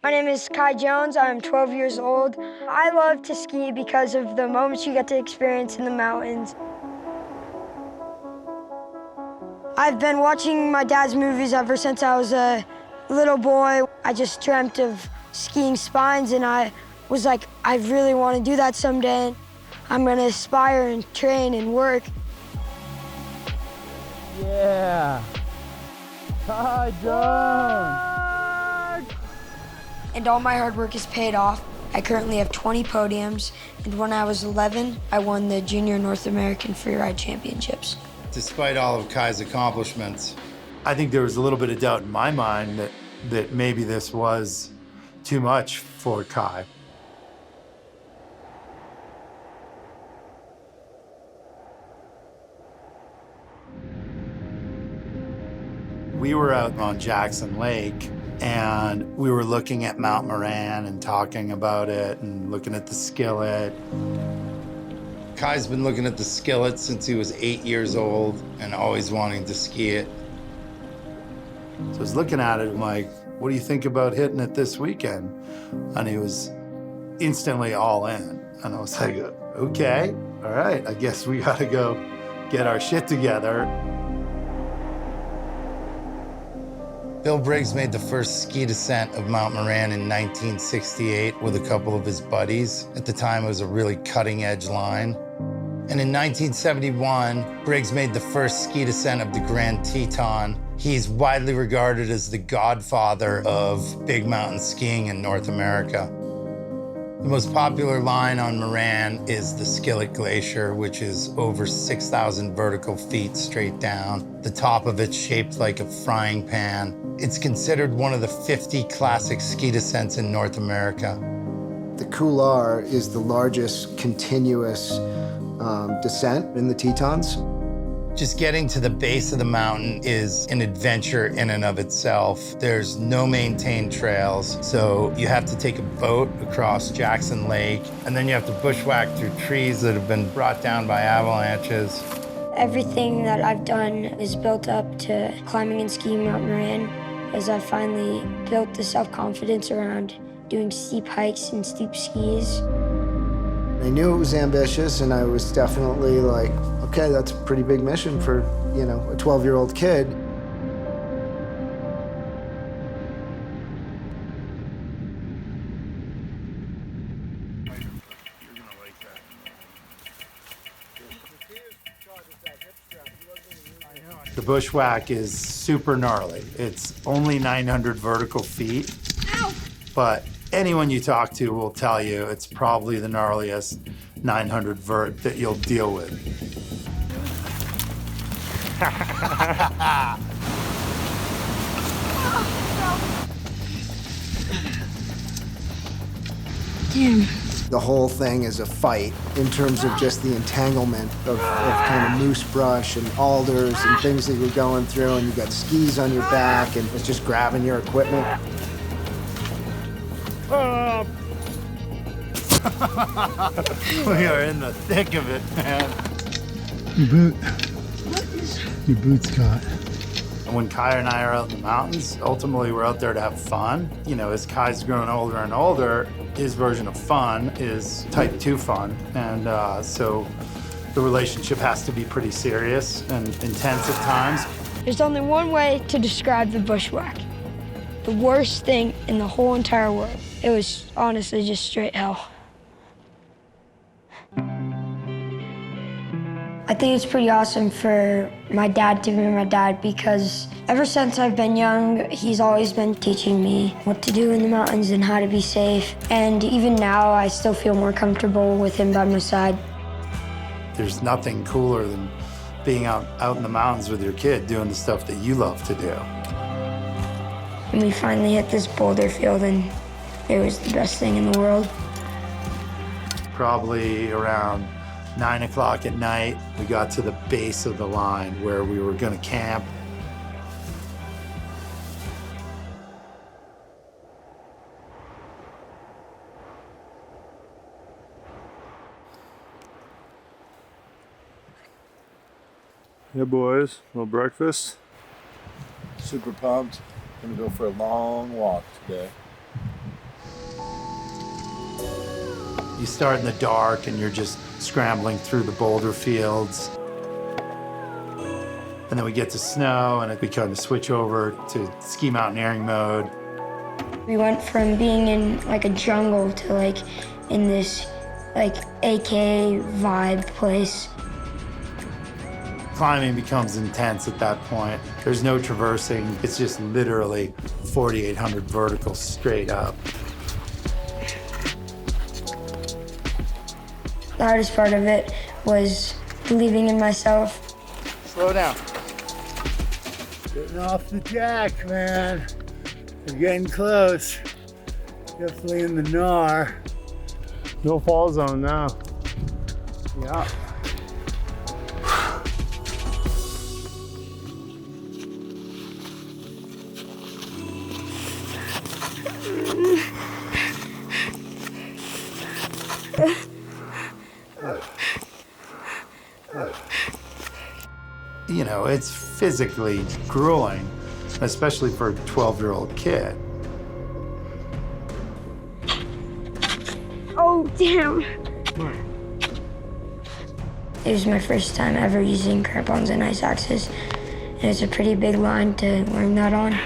My name is Kai Jones. I'm 12 years old. I love to ski because of the moments you get to experience in the mountains. I've been watching my dad's movies ever since I was a little boy. I just dreamt of skiing spines, and I was like, I really want to do that someday. I'm going to aspire and train and work. Yeah. Kai Jones. And all my hard work is paid off. I currently have 20 podiums, and when I was 11, I won the Junior North American Freeride Championships. Despite all of Kai's accomplishments, I think there was a little bit of doubt in my mind that maybe this was too much for Kai. We were out on Jackson Lake, and we were looking at Mount Moran and talking about it and looking at the Skillet. Kai's been looking at the Skillet since he was 8 years old and always wanting to ski it. So I was looking at it, I'm like, what do you think about hitting it this weekend? And he was instantly all in. And I was like, okay, all right, I guess we gotta go get our shit together. Bill Briggs made the first ski descent of Mount Moran in 1968 with a couple of his buddies. At the time, it was a really cutting-edge line. And in 1971, Briggs made the first ski descent of the Grand Teton. He's widely regarded as the godfather of big mountain skiing in North America. The most popular line on Moran is the Skillet Glacier, which is over 6,000 vertical feet straight down. The top of it's shaped like a frying pan. It's considered one of the 50 classic ski descents in North America. The Couloir is the largest continuous descent in the Tetons. Just getting to the base of the mountain is an adventure in and of itself. There's no maintained trails, so you have to take a boat across Jackson Lake, and then you have to bushwhack through trees that have been brought down by avalanches. Everything that I've done is built up to climbing and skiing Mount Moran, as I finally built the self-confidence around doing steep hikes and steep skis. I knew it was ambitious, and I was definitely like, okay, that's a pretty big mission for, you know, a 12-year-old kid. The bushwhack is super gnarly. It's only 900 vertical feet. Ow! But anyone you talk to will tell you it's probably the gnarliest 900 vert that you'll deal with. Damn. The whole thing is a fight in terms of just the entanglement of kind of moose brush and alders and things that you're going through, and you got skis on your back, and it's just grabbing your equipment. We are in the thick of it, man. Your boot's caught. And when Kai and I are out in the mountains, ultimately we're out there to have fun. You know, as Kai's growing older and older, his version of fun is type 2 fun. And so the relationship has to be pretty serious and intense at times. There's only one way to describe the bushwhack. The worst thing in the whole entire world. It was honestly just straight hell. I think it's pretty awesome for my dad to be my dad, because ever since I've been young, he's always been teaching me what to do in the mountains and how to be safe. And even now, I still feel more comfortable with him by my side. There's nothing cooler than being out in the mountains with your kid doing the stuff that you love to do. When we finally hit this boulder field, and it was the best thing in the world. Probably around 9 o'clock at night, we got to the base of the line where we were gonna camp. Yeah, boys, little breakfast. Super pumped. Gonna go for a long walk today. You start in the dark and you're just scrambling through the boulder fields. And then we get to snow and we kind of switch over to ski mountaineering mode. We went from being in like a jungle to like in this like AK vibe place. Climbing becomes intense at that point. There's no traversing. It's just literally 4,800 vertical straight up. The hardest part of it was believing in myself. Slow down. Getting off the jack, man. We're getting close. Definitely in the gnar. No fall zone now. Yeah. You know, it's physically grueling, especially for a 12-year-old kid. Oh, damn. It was my first time ever using crampons and ice axes. And it's a pretty big line to learn that on.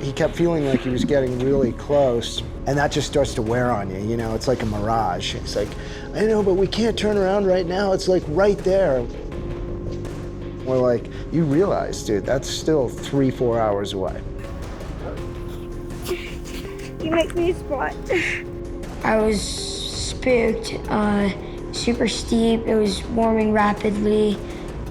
He kept feeling like he was getting really close, and that just starts to wear on you. You know, it's like a mirage. It's like, I know, but we can't turn around right now. It's like right there. We're like, you realize, dude, that's still 3-4 hours away. You make me spot. I was spooked, super steep. It was warming rapidly.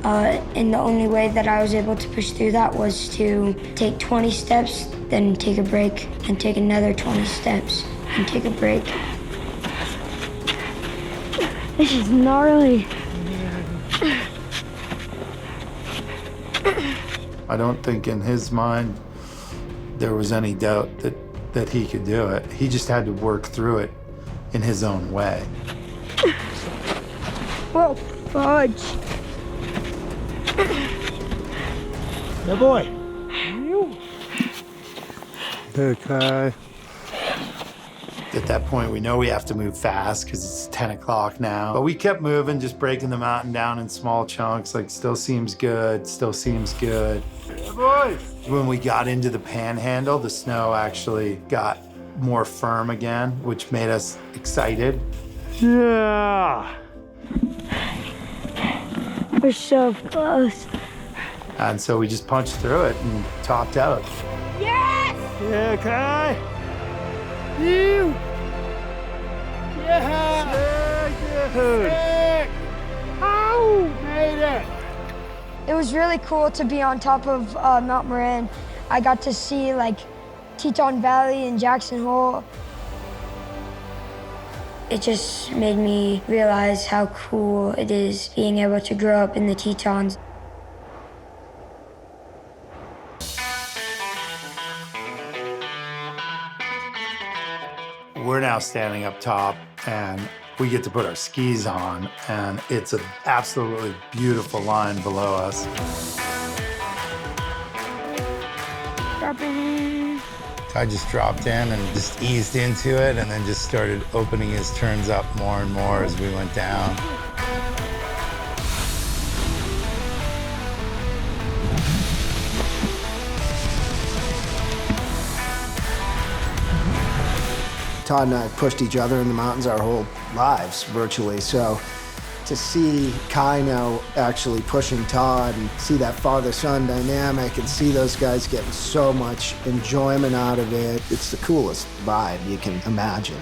And the only way that I was able to push through that was to take 20 steps, then take a break, and take another 20 steps, and take a break. This is gnarly. I don't think in his mind there was any doubt that he could do it. He just had to work through it in his own way. Whoa, fudge. Yeah, boy. Okay. At that point, we know we have to move fast because it's 10 o'clock now. But we kept moving, just breaking the mountain down in small chunks. Like, still seems good, still seems good. Yeah, boy. When we got into the panhandle, the snow actually got more firm again, which made us excited. Yeah. We're so close. And so we just punched through it and topped out. Yes! Yeah, okay. You. Yeah. Dude. Sick. Ow. Made it. It was really cool to be on top of Mount Moran. I got to see like Teton Valley and Jackson Hole. It just made me realize how cool it is being able to grow up in the Tetons. We're now standing up top and we get to put our skis on, and it's an absolutely beautiful line below us. Todd just dropped in and just eased into it and then just started opening his turns up more and more as we went down. Todd and I pushed each other in the mountains our whole lives, virtually. So to see Kai now actually pushing Todd and see that father-son dynamic and see those guys getting so much enjoyment out of it, it's the coolest vibe you can imagine.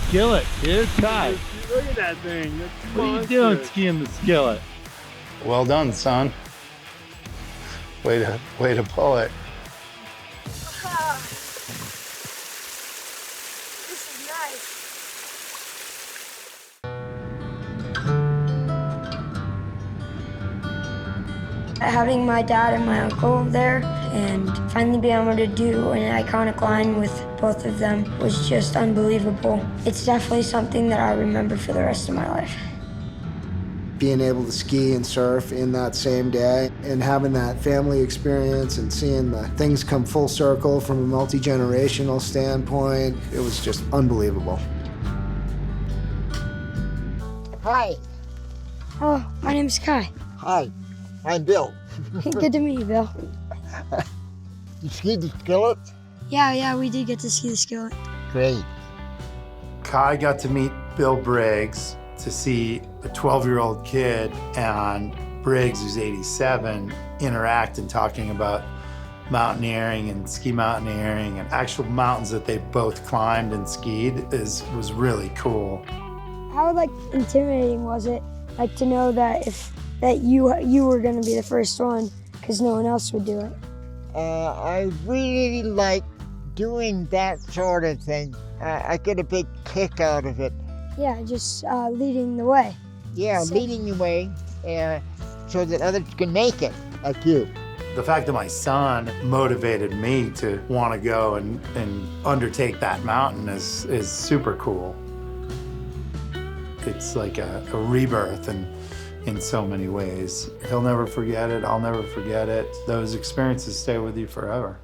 Skillet, dude. Todd. Look at that thing. That's What are you doing skiing the Skillet? Well done, son. Way to pull it. This is nice. having my dad and my uncle there and finally being able to do an iconic line with both of them was just unbelievable. It's definitely something that I'll remember for the rest of my life. Being able to ski and surf in that same day and having that family experience and seeing the things come full circle from a multi-generational standpoint, it was just unbelievable. Hi. Oh, my name's Kai. Hi. I'm Bill. Good to meet you, Bill. You skied the Skillet? Yeah, we did get to ski the Skillet. Great. Kai got to meet Bill Briggs, to see a 12-year-old kid and Briggs, who's 87, interact and talking about mountaineering and ski mountaineering and actual mountains that they both climbed and skied was really cool. How intimidating was it, to know that you were going to be the first one because no one else would do it? I really like doing that sort of thing. I get a big kick out of it. Yeah, just leading the way. Yeah, leading the way so that others can make it, like you. The fact that my son motivated me to want to go and undertake that mountain is super cool. It's like a rebirth in so many ways. He'll never forget it, I'll never forget it. Those experiences stay with you forever.